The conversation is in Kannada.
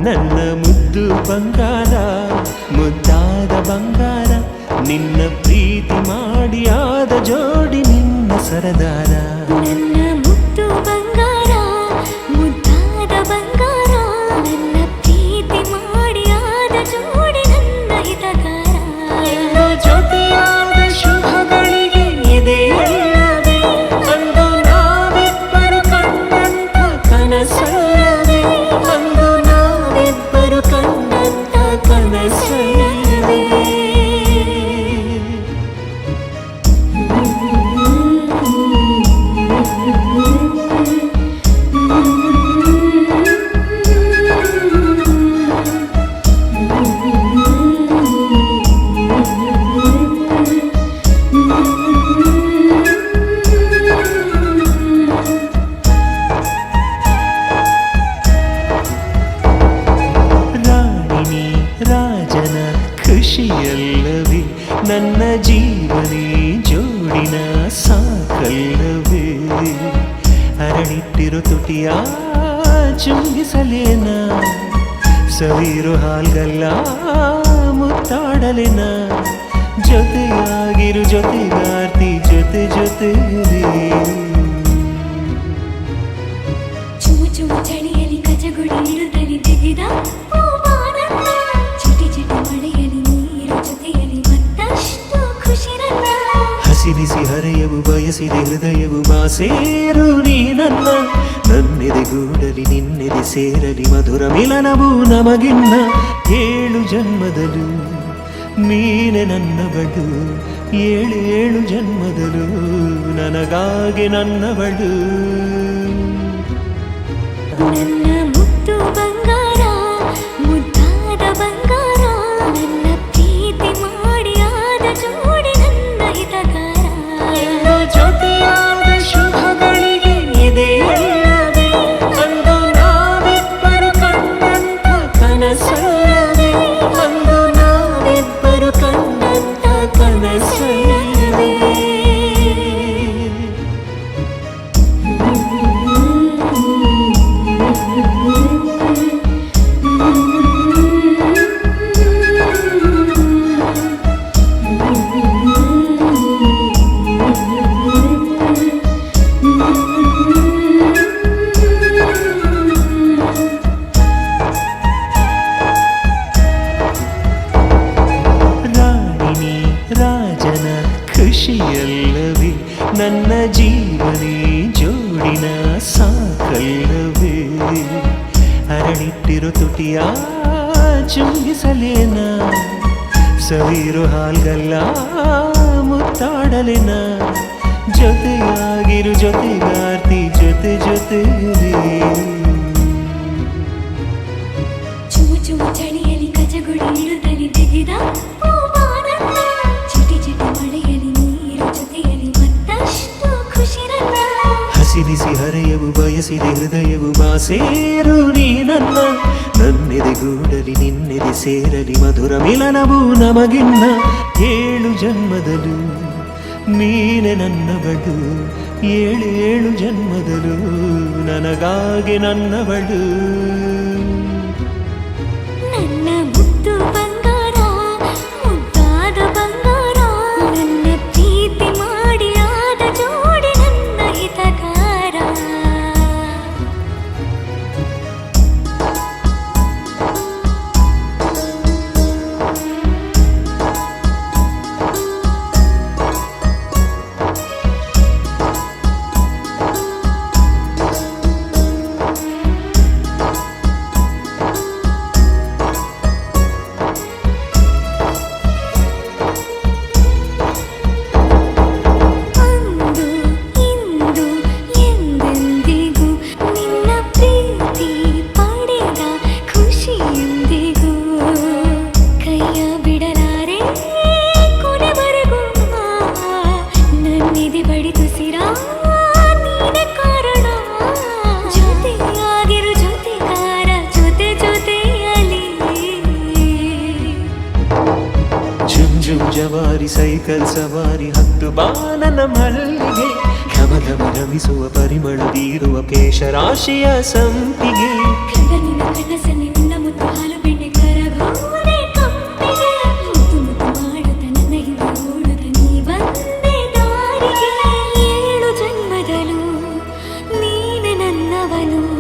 ನನ್ನ ಮುದ್ದು ಬಂಗಾರ ಮುದ್ದಾದ ಬಂಗಾರ ನಿನ್ನ ಪ್ರೀತಿ ಮಾಡಿ ಆದ ಜೋಡಿ ನಿನ್ನ ಸರದಾರ ನನ್ನ ಮುದ್ದು ಬಂಗಾರ ಮುದ್ದಾದ ಬಂಗಾರ ನನ್ನ ಪ್ರೀತಿ ಮಾಡಿ ಆದ ಜೋಡಿ ನನ್ನ ಹಿತಗಾರ ಜೊತೆಯಾದ ಶುಭಗಳಿಗೆ ಇದೆ ಎಲ್ಲವೇ ಅಂದು ನಾವಿಬ್ಬರು ಕಂಡಂತ ಕನಸಲ್ಲವೇ ಅಂದು ನಾವಿಬ್ಬರು ಕಂಡಂತ ಕನಸಲ್ಲವೇ ರಾಜನ ಖುಷಿಯಲ್ಲವೇ ನನ್ನ ಜೀವನೇ ಜೋಡಿನ ಸಾಕಲ್ಲವೇ ಅರಳಿಟ್ಟಿರೋ ತುಟಿಯ ಚುಂಬಿಸಲೇನ ಸವಿರು ಹಾಲ್ಗಲ್ಲ ಮುತ್ತಾಡಲೇನ ಜೊತೆಯಾಗಿರು ಜೊತೆಗಾರ್ತಿ ಜೊತೆ ಜೊತೆಯಲ್ಲಿ ಚುಮು ಚುಮು ಚಳಿಯಲ್ಲಿ ಕಜಗುಳಿ ಇರುತ್ತಲಿ ತೆಗೆದ ಹಸಿರಿಸಿ ಹರೆಯವು ಬಯಸಿದೆ ಹೃದಯವು ಮಾಸೇರು ನೀ ನನ್ನೆದೆ ಗೂಡಲಿ ನಿನ್ನೆದೆ ಸೇರಲಿ ಮಧುರ ಮಿಲನವು ನಮಗಿನ್ನ 7 ಜನ್ಮದಲು ನೀನೆ ನನ್ನವಳು 7 ಜನ್ಮದಲು ನನಗಾಗಿ ನನ್ನವಳು ನನ್ನ ಮುದ್ದು ಬಂಗಾರ ಮುದ್ದಾದ ಬಂಗಾರ ನನ್ನ ಪ್ರೀತಿ ಮಾಡಿ ಆದ ಜೋಡಿ ನನ್ನ ಹಿತಗಾರ ಜೊತೆಯಾದ ಶುಭಗಳಿಗೆ ಇದೆ ಎಲ್ಲವೇ ಅಂದು ನಾವಿಬ್ಬರು ಕಂಡಂತ ಕನಸಲ್ಲವೇ ಅಂದು ನಾವಿಬ್ಬರು ಕಂಡಂತ ಕನಸಲ್ಲವೇ ರಾಜನ ಖುಷಿಯಲ್ಲವೇ ನನ್ನ ಜೀವನೇ ಜೋಡಿನ ಸಾಕಲ್ಲವೇ ಅರಳಿಟ್ಟಿರೋ ತುಟಿಯ ಚುಂಬಿಸಲೇನ ಸವಿರು ಹಾಲ್ಗಲ್ಲ ಮುತ್ತಾಡಲೇನ ಜೊತೆಯಾಗಿರು ಜೊತೆಗಾರ್ತಿ ಜೊತೆ ಜೊತೆಯಲ್ಲಿ ಚುಮು ಚುಮು ಚಳಿಯಲ್ಲಿ ಕಜಗುಳಿ ಇರುತ್ತಲಿ ತೆಗೆದ ಹಸಿರಿಸಿ ಹರೆಯವು ಬಯಸಿದೆ ಹೃದಯವು ಮಾಸೇರು ನೀ ನನ್ನೆದೆ ಗೂಡಲಿ ನಿನ್ನೆದೆ ಸೇರಲಿ ಮಧುರ ಮಿಲನವು ನಮಗಿನ್ನ 7 ಜನ್ಮದಲು ನೀನೆ ನನ್ನವಳು 7 ಜನ್ಮದಲು ನನಗಾಗಿ ನನ್ನವಳು ನನ್ನ ಮುದ್ದು ಬಂಗಾರ ಮುದ್ದಾದ ಬಂಗಾರ ನನ್ನ ಪ್ರೀತಿ ಮಾಡಿ ಆದ ಜೋಡಿ ನನ್ನ ಹಿತಗಾರ ಜವಾರಿ ಸೈಕಲ್ ಸವಾರಿ ಹತ್ತು ಬಾನನ ಮಲ್ಲಿಗೆ ಘಮ ಘಮ ಘಮಿಸುವ ಪರಿಮಳ ಬೀರುವ ಕೇಶರಾಶಿಯ ಸಂಪಿಗೆ ಕನಸಲ್ಲಿ ನಾನು